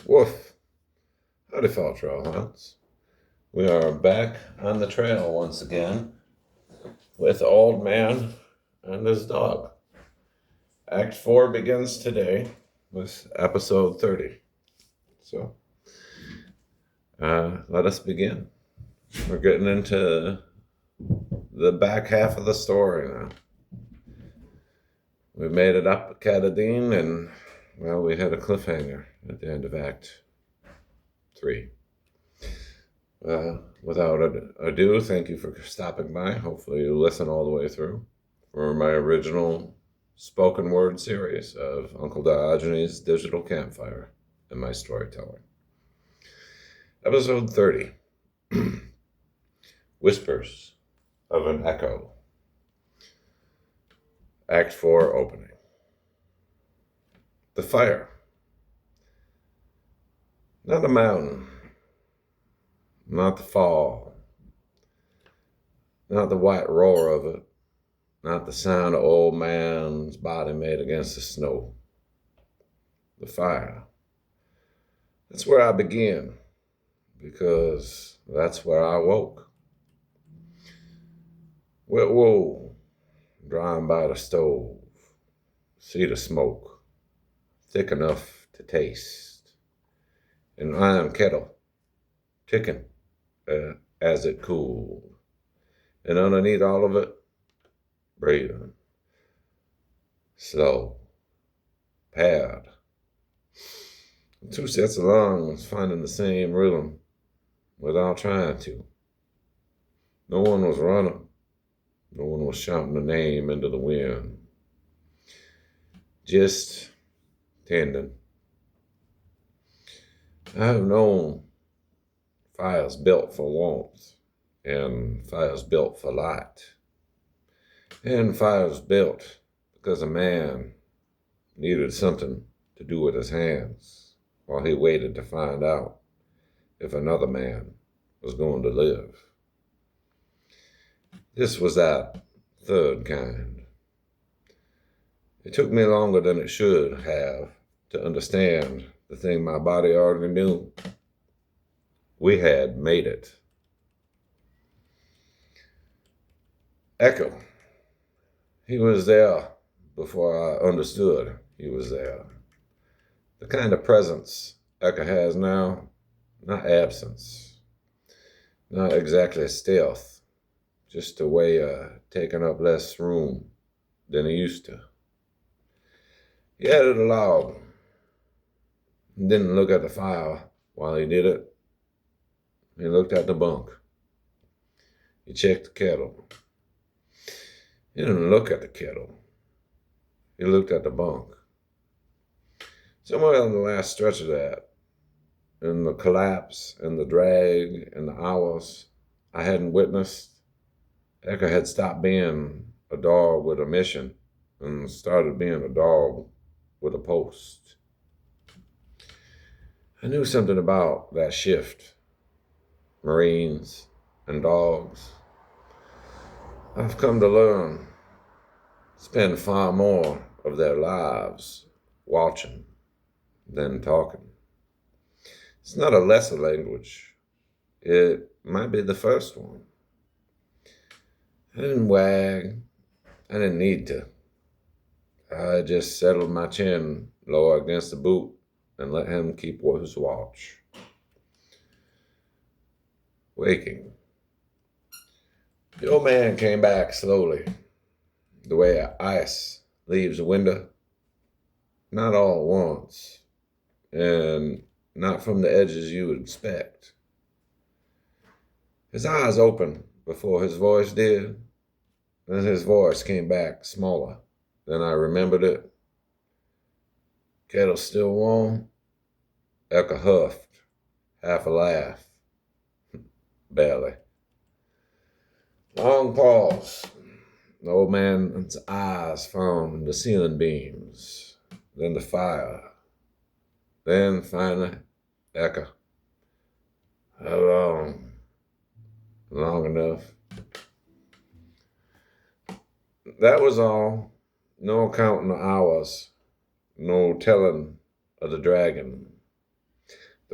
Woof. Howdy, fellow Trailhounds. We are back on the trail once again with Old Man and his dog. Act 4 begins today with episode 30. So, let us begin. We're getting into the back half of the story now. We made it up Catadine, and, well, we had a cliffhanger at the end of Act 3. Without ado, thank you for stopping by. Hopefully you listen all the way through for my original spoken word series of Uncle Diogenes' digital campfire and my storytelling. Episode 30. Whispers of an Echo. Act 4 opening. The fire. Not a mountain. Not the fall. Not the white roar of it. Not the sound of old man's body made against the snow. The fire. That's where I begin, because that's where I woke. Wet wool, drying by the stove. See the smoke, thick enough to taste. An iron kettle, ticking as it cooled. And underneath all of it, breathing. Slow. Paired. Two sets of lungs finding the same rhythm without trying to. No one was running. No one was shouting a name into the wind. Just tending. I have known fires built for warmth, and fires built for light, and fires built because a man needed something to do with his hands while he waited to find out if another man was going to live. This was that third kind. It took me longer than it should have to understand the thing my body already knew. We had made it. Echo. He was there before I understood he was there. The kind of presence Echo has now, not absence, not exactly stealth, just a way of taking up less room than he used to. He added a log. Didn't look at the fire while he did it. He looked at the bunk. He checked the kettle. He didn't look at the kettle. He looked at the bunk. Somewhere in the last stretch of that, in the collapse and the drag and the hours I hadn't witnessed, Echo had stopped being a dog with a mission and started being a dog with a post. I knew something about that shift. Marines and dogs. I've come to learn, spend far more of their lives watching than talking. It's not a lesser language. It might be the first one. I didn't wag. I didn't need to. I just settled my chin lower against the boot and let him keep his watch. Waking. The old man came back slowly, the way ice leaves a window. Not all at once, and not from the edges you would expect. His eyes opened before his voice did, and his voice came back smaller than I remembered it. Kettle still warm? Echo huffed, half a laugh. Barely. Long pause. The old man's eyes found the ceiling beams, then the fire, then finally Echo. How long? Long enough. That was all. No counting the hours. No telling of the dragon.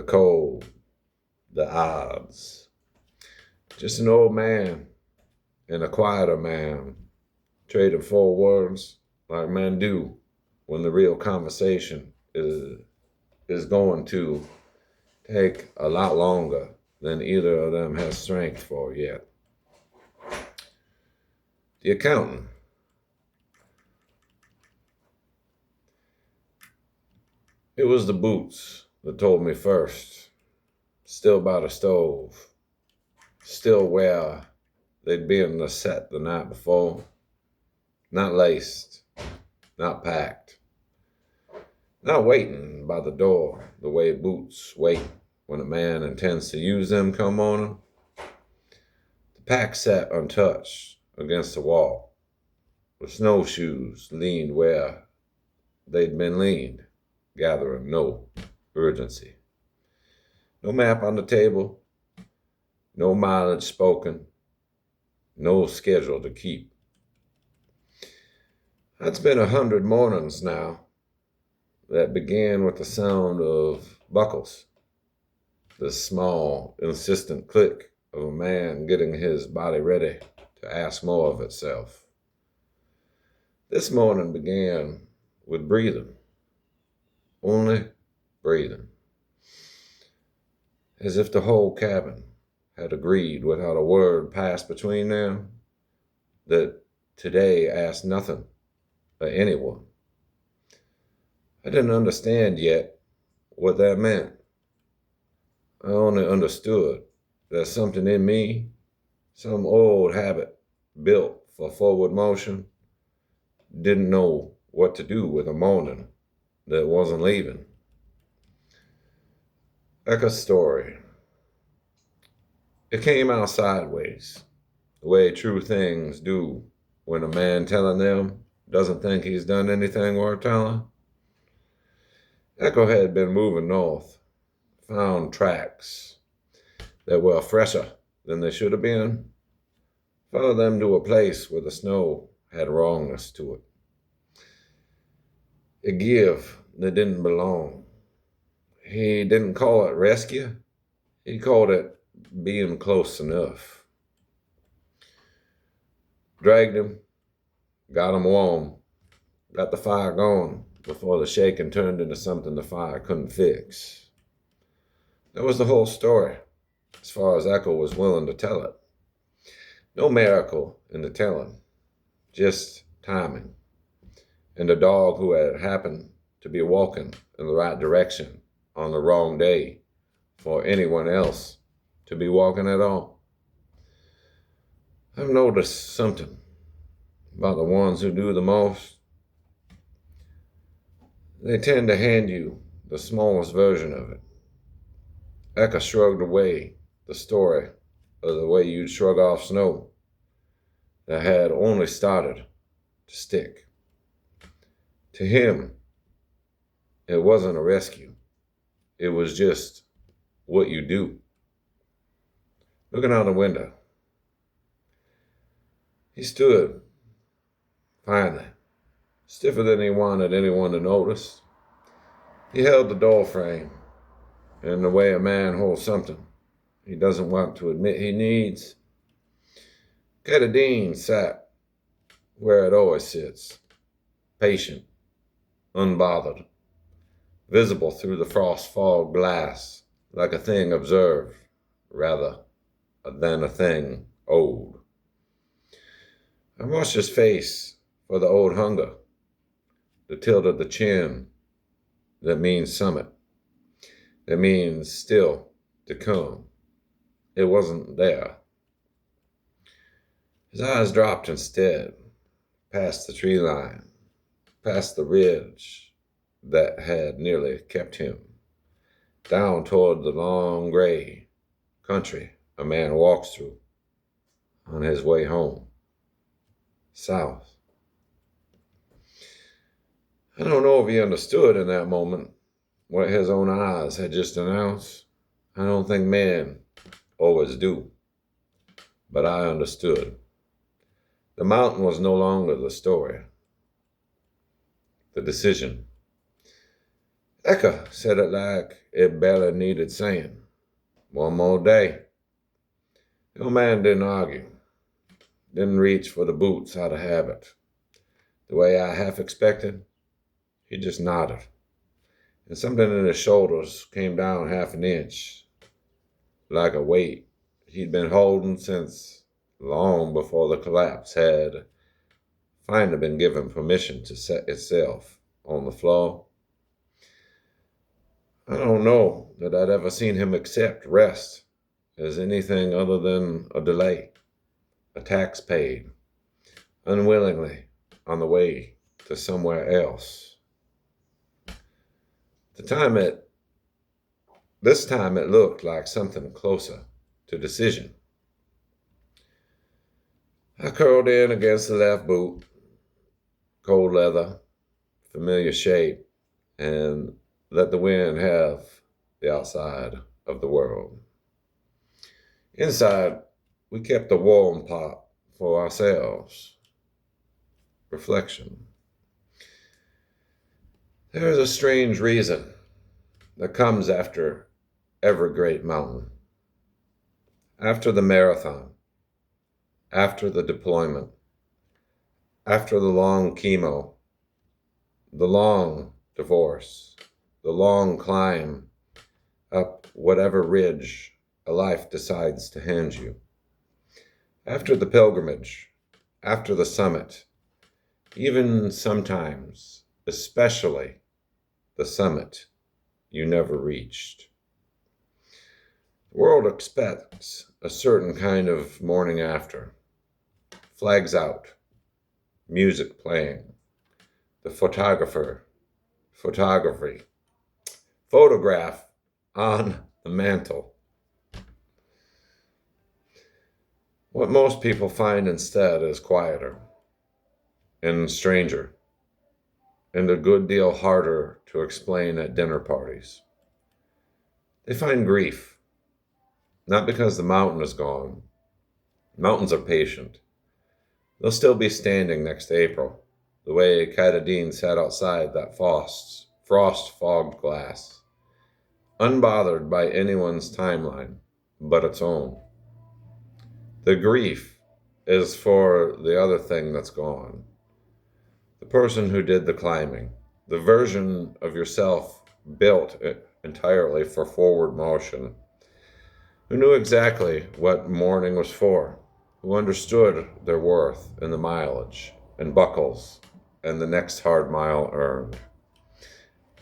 the cold, the odds. Just an old man and a quieter man trading 4 words like men do when the real conversation is going to take a lot longer than either of them has strength for yet. The accountant. It was the boots that told me first. Still by the stove. Still where they'd been the set the night before. Not laced. Not packed. Not waiting by the door the way boots wait when a man intends to use them come morning. The pack sat untouched against the wall. The snowshoes leaned where they'd been leaned, gathering no urgency. No map on the table, no mileage spoken, no schedule to keep. It's been 100 mornings now that began with the sound of buckles, the small, insistent click of a man getting his body ready to ask more of itself. This morning began with breathing, only breathing, as if the whole cabin had agreed without a word passed between them that today asked nothing of anyone. I didn't understand yet what that meant. I only understood that something in me, some old habit built for forward motion, didn't know what to do with a morning that wasn't leaving. Like a story. It came out sideways, the way true things do when a man telling them doesn't think he's done anything worth telling. Echo had been moving north, found tracks that were fresher than they should have been, followed them to a place where the snow had wrongness to it. A give that didn't belong. He didn't call it rescue. He called it being close enough. Dragged him, got him warm, got the fire going before the shaking turned into something the fire couldn't fix. That was the whole story, as far as Echo was willing to tell it. No miracle in the telling, just timing. And a dog who had happened to be walking in the right direction on the wrong day for anyone else to be walking at all. I've noticed something about the ones who do the most. They tend to hand you the smallest version of it. Echo shrugged away the story of the way you'd shrug off snow that had only started to stick. To him, it wasn't a rescue. It was just what you do. Looking out the window, he stood, finally, stiffer than he wanted anyone to notice. He held the door frame in the way a man holds something he doesn't want to admit he needs. Catadine sat where it always sits, patient, unbothered, visible through the frost-fog glass like a thing observed rather than a thing owed. I watched his face for the old hunger, the tilt of the chin that means summit, that means still to come. It wasn't there. His eyes dropped instead, past the tree line, past the ridge that had nearly kept him, down toward the long gray country a man walks through on his way home, south. I don't know if he understood in that moment what his own eyes had just announced. I don't think men always do, but I understood. The mountain was no longer the story, the decision. Eka said it like it barely needed saying. One more day. The old man didn't argue, didn't reach for the boots out of habit. The way I half expected, he just nodded, and something in his shoulders came down half an inch, like a weight he'd been holding since long before the collapse had finally been given permission to set itself on the floor. I don't know that I'd ever seen him accept rest as anything other than a delay, a tax paid, unwillingly on the way to somewhere else. This time it looked like something closer to decision. I curled in against the left boot, cold leather, familiar shape, and let the wind have the outside of the world. Inside, we kept a warm pot for ourselves. Reflection. There is a strange reason that comes after every great mountain. After the marathon, after the deployment, after the long chemo, the long divorce, the long climb up whatever ridge a life decides to hand you. After the pilgrimage, after the summit, even sometimes, especially the summit you never reached. The world expects a certain kind of morning after. Flags out, music playing, the photograph on the mantle. What most people find instead is quieter and stranger, and a good deal harder to explain at dinner parties. They find grief, not because the mountain is gone. Mountains are patient. They'll still be standing next April, the way Katadine sat outside that frost-fogged glass, unbothered by anyone's timeline but its own. The grief is for the other thing that's gone. The person who did the climbing, the version of yourself built entirely for forward motion, who knew exactly what mourning was for, who understood their worth in the mileage and buckles and the next hard mile earned.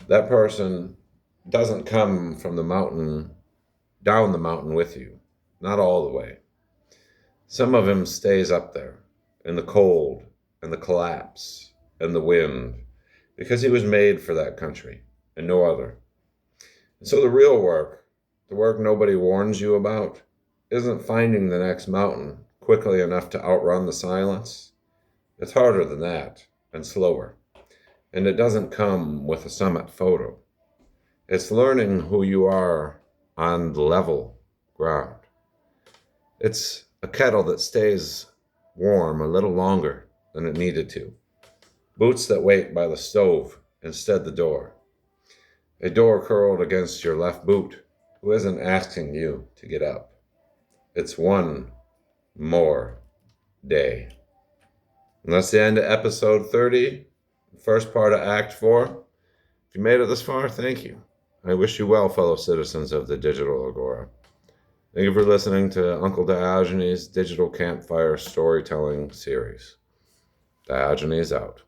That person doesn't come from the mountain, down the mountain with you, not all the way. Some of him stays up there in the cold and the collapse and the wind because he was made for that country and no other. And so the real work, the work nobody warns you about, isn't finding the next mountain quickly enough to outrun the silence. It's harder than that and slower. And it doesn't come with a summit photo. It's learning who you are on the level ground. It's a kettle that stays warm a little longer than it needed to. Boots that wait by the stove instead the door. A door curled against your left boot who isn't asking you to get up. It's one more day. And that's the end of episode 30, first part of Act 4. If you made it this far, thank you. I wish you well, fellow citizens of the Digital Agora. Thank you for listening to Uncle Diogenes' Digital Campfire Storytelling Series. Diogenes out.